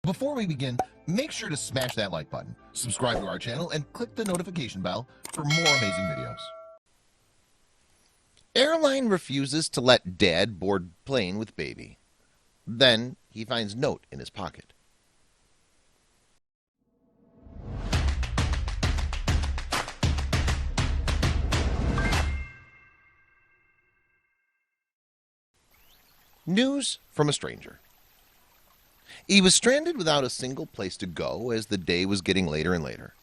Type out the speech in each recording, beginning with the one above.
Before we begin, make sure to smash that like button, subscribe to our channel, and click the notification bell for more amazing videos. Airline refuses to let dad board plane with baby. Then he finds note in his pocket. News from a stranger. He was stranded without a single place to go as the day was getting later and later.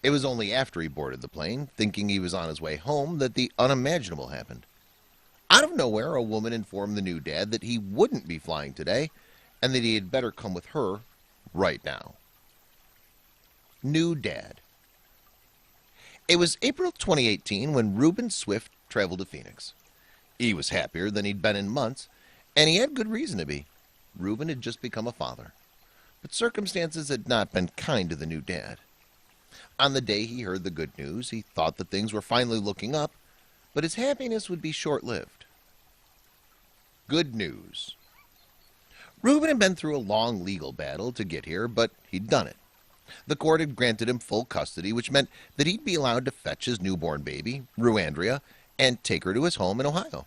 It was only after he boarded the plane, thinking he was on his way home, that the unimaginable happened. Out of nowhere, a woman informed the new dad that he wouldn't be flying today and that he had better come with her right now. New dad. It was April 2018 when Reuben Swift traveled to Phoenix. He was happier than he'd been in months, and he had good reason to be. Reuben had just become a father, but circumstances had not been kind to the new dad. On the day he heard the good news, he thought that things were finally looking up, but his happiness would be short-lived. Good news. Reuben had been through a long legal battle to get here, but he'd done it. The court had granted him full custody, which meant that he'd be allowed to fetch his newborn baby, Ruandria, and take her to his home in Ohio.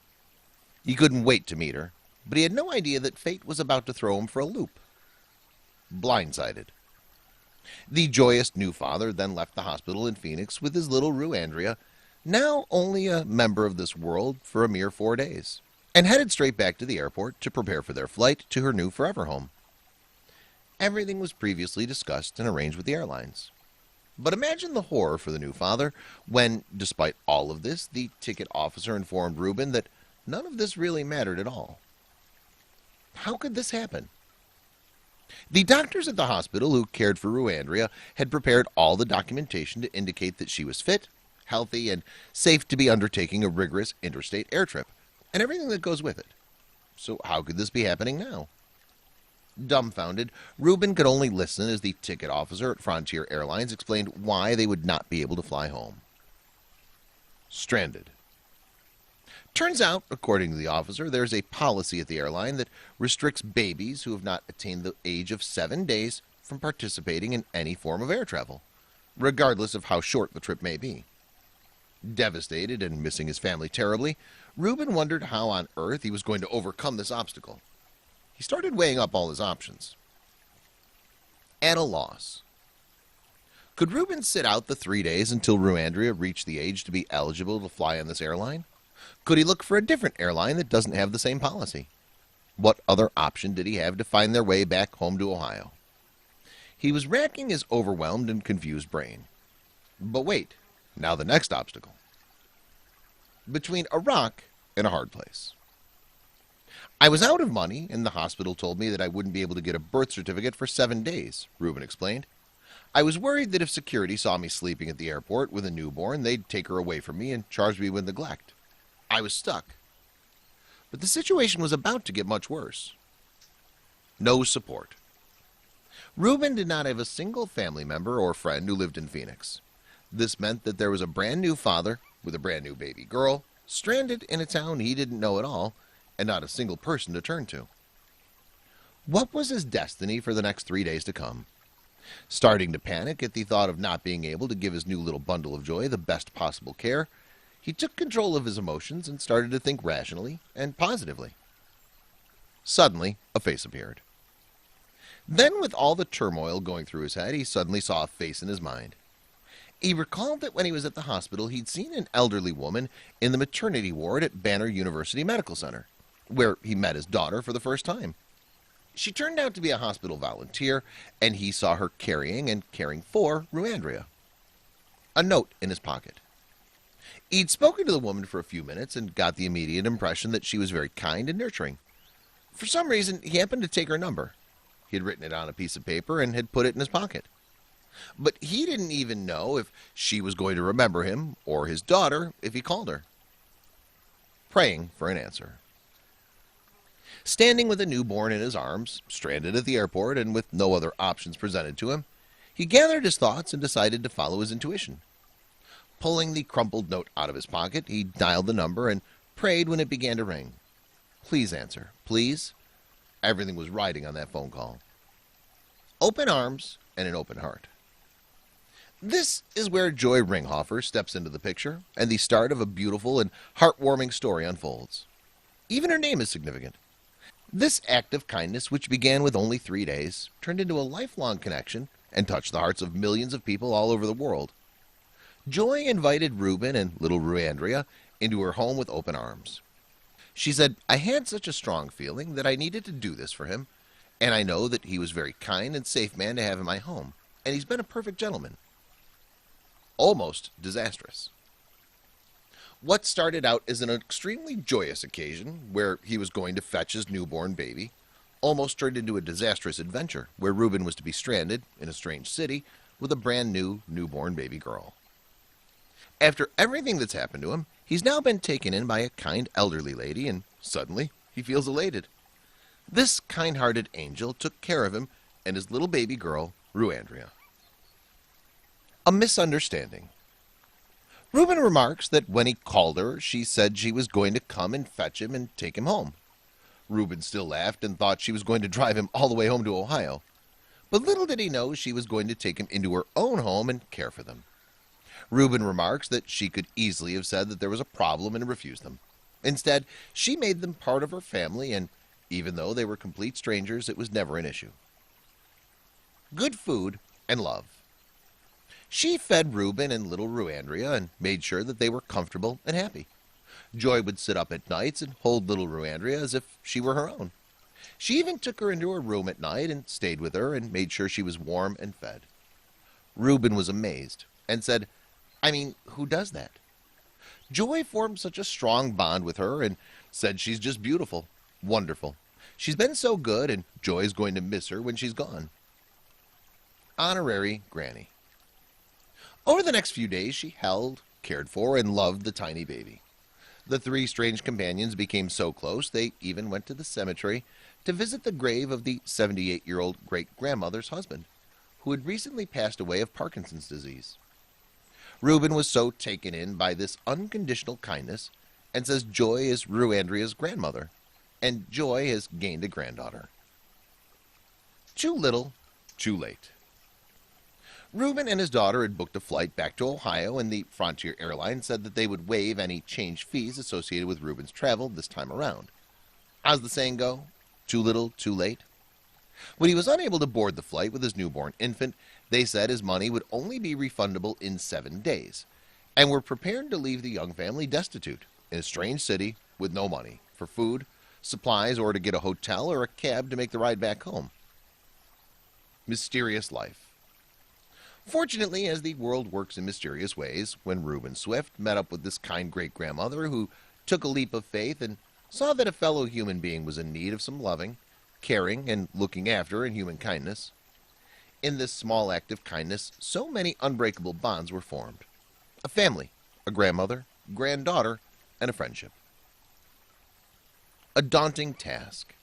He couldn't wait to meet her, but he had no idea that fate was about to throw him for a loop. Blindsided. The joyous new father then left the hospital in Phoenix with his little Ruandria, now only a member of this world for a mere 4 days, and headed straight back to the airport to prepare for their flight to her new forever home. Everything was previously discussed and arranged with the airlines. But imagine the horror for the new father when, despite all of this, the ticket officer informed Reuben that none of this really mattered at all. How could this happen? The doctors at the hospital who cared for Ruandria had prepared all the documentation to indicate that she was fit, healthy, and safe to be undertaking a rigorous interstate air trip, and everything that goes with it. So how could this be happening now? Dumbfounded, Reuben could only listen as the ticket officer at Frontier Airlines explained why they would not be able to fly home. Stranded. Turns out, according to the officer, there's a policy at the airline that restricts babies who have not attained the age of 7 days from participating in any form of air travel, regardless of how short the trip may be. Devastated and missing his family terribly, Reuben wondered how on earth he was going to overcome this obstacle. He started weighing up all his options. At a loss. Could Reuben sit out the 3 days until Ruandria reached the age to be eligible to fly on this airline? Could he look for a different airline that doesn't have the same policy? What other option did he have to find their way back home to Ohio? He was racking his overwhelmed and confused brain. But wait, now the next obstacle. Between a rock and a hard place. I was out of money, and the hospital told me that I wouldn't be able to get a birth certificate for 7 days, Reuben explained. I was worried that if security saw me sleeping at the airport with a newborn, they'd take her away from me and charge me with neglect. I was stuck. But the situation was about to get much worse. No support. Reuben did not have a single family member or friend who lived in Phoenix. This meant that there was a brand new father with a brand new baby girl, stranded in a town he didn't know at all, and not a single person to turn to. What was his destiny for the next 3 days to come? Starting to panic at the thought of not being able to give his new little bundle of joy the best possible care, he took control of his emotions and started to think rationally and positively. Suddenly, a face appeared. Then, with all the turmoil going through his head, he suddenly saw a face in his mind. He recalled that when he was at the hospital, he'd seen an elderly woman in the maternity ward at Banner University Medical Center, where he met his daughter for the first time. She turned out to be a hospital volunteer, and he saw her carrying and caring for Ruandria. A note in his pocket. He'd spoken to the woman for a few minutes and got the immediate impression that she was very kind and nurturing. For some reason, he happened to take her number. He had written it on a piece of paper and had put it in his pocket. But he didn't even know if she was going to remember him or his daughter if he called her. Praying for an answer. Standing with a newborn in his arms, stranded at the airport and with no other options presented to him, he gathered his thoughts and decided to follow his intuition. Pulling the crumpled note out of his pocket, he dialed the number and prayed when it began to ring. Please answer. Please? Everything was riding on that phone call. open arms and an open heart. This is where Joy Ringhofer steps into the picture, and the start of a beautiful and heartwarming story unfolds. Even her name is significant. This act of kindness, which began with only 3 days, turned into a lifelong connection and touched the hearts of millions of people all over the world. Joy invited Reuben and little Ruandria into her home with open arms. She said, "I had such a strong feeling that I needed to do this for him, and I know that he was a very kind and safe man to have in my home, and he's been a perfect gentleman." Almost disastrous. What started out as an extremely joyous occasion where he was going to fetch his newborn baby almost turned into a disastrous adventure where Reuben was to be stranded in a strange city with a brand new newborn baby girl. After everything that's happened to him, he's now been taken in by a kind elderly lady, and suddenly he feels elated. This kind-hearted angel took care of him and his little baby girl, Ruandria. A misunderstanding. Reuben remarks that when he called her, she said she was going to come and fetch him and take him home. Reuben still laughed and thought she was going to drive him all the way home to Ohio. But little did he know she was going to take him into her own home and care for them. Reuben remarks that she could easily have said that there was a problem and refused them. Instead, she made them part of her family, and even though they were complete strangers, it was never an issue. Good food and love. She fed Reuben and little Ruandria and made sure that they were comfortable and happy. Joy would sit up at nights and hold little Ruandria as if she were her own. She even took her into her room at night and stayed with her and made sure she was warm and fed. Reuben was amazed and said, "I mean, who does that?" Joy formed such a strong bond with her and said she's just beautiful, wonderful. She's been so good, and Joy's going to miss her when she's gone. Honorary Granny. Over the next few days, she held, cared for, and loved the tiny baby. The 3 strange companions became so close they even went to the cemetery to visit the grave of the 78-year-old great-grandmother's husband, who had recently passed away of Parkinson's disease. Reuben was so taken in by this unconditional kindness and says Joy is Ruandria's grandmother, and Joy has gained a granddaughter. Too little, too late. Reuben and his daughter had booked a flight back to Ohio, and the Frontier Airline said that they would waive any change fees associated with Reuben's travel this time around. How's the saying go? Too little, too late? When he was unable to board the flight with his newborn infant, they said his money would only be refundable in 7 days, and were prepared to leave the young family destitute in a strange city with no money for food, supplies, or to get a hotel or a cab to make the ride back home. Mysterious life. Fortunately, as the world works in mysterious ways, when Reuben Swift met up with this kind great-grandmother who took a leap of faith and saw that a fellow human being was in need of some loving, caring, and looking after in human kindness. In this small act of kindness, so many unbreakable bonds were formed. A family, a grandmother, granddaughter, and a friendship. A daunting task.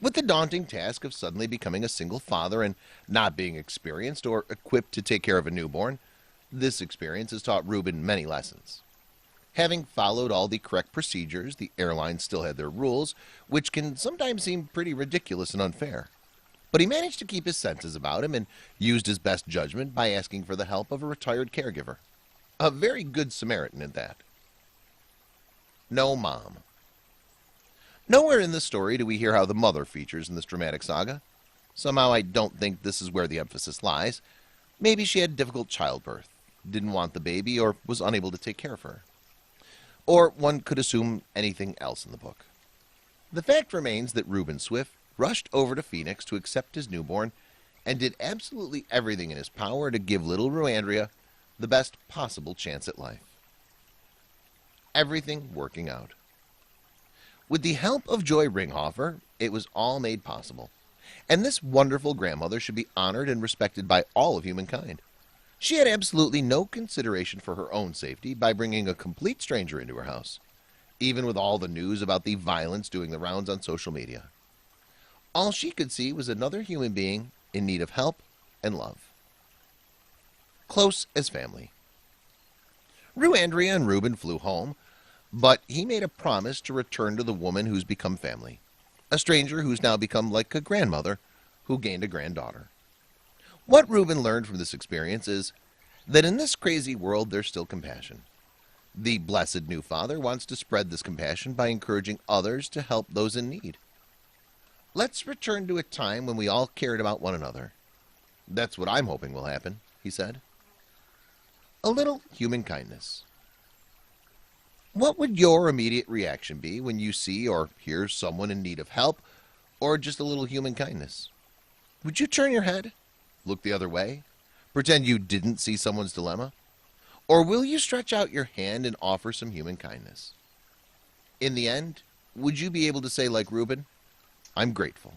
With the daunting task of suddenly becoming a single father and not being experienced or equipped to take care of a newborn, this experience has taught Reuben many lessons. Having followed all the correct procedures, the airline still had their rules, which can sometimes seem pretty ridiculous and unfair. But he managed to keep his senses about him and used his best judgment by asking for the help of a retired caregiver. A very good Samaritan at that. No mom. Nowhere in this story do we hear how the mother features in this dramatic saga. Somehow I don't think this is where the emphasis lies. Maybe she had difficult childbirth, didn't want the baby, or was unable to take care of her. Or one could assume anything else in the book. The fact remains that Reuben Swift rushed over to Phoenix to accept his newborn and did absolutely everything in his power to give little Ruandria the best possible chance at life. Everything working out. With the help of Joy Ringhofer, it was all made possible, and this wonderful grandmother should be honored and respected by all of humankind. She had absolutely no consideration for her own safety by bringing a complete stranger into her house, even with all the news about the violence doing the rounds on social media. All she could see was another human being in need of help and love. Close as family. Ruandria and Reuben flew home, but he made a promise to return to the woman who's become family, a stranger who's now become like a grandmother, who gained a granddaughter. What Reuben learned from this experience is that in this crazy world there's still compassion. The blessed new father wants to spread this compassion by encouraging others to help those in need. Let's return to a time when we all cared about one another. That's what I'm hoping will happen, he said. A little human kindness. What would your immediate reaction be when you see or hear someone in need of help or just a little human kindness? Would you turn your head, look the other way, pretend you didn't see someone's dilemma? Or will you stretch out your hand and offer some human kindness? In the end, would you be able to say like Reuben, I'm grateful.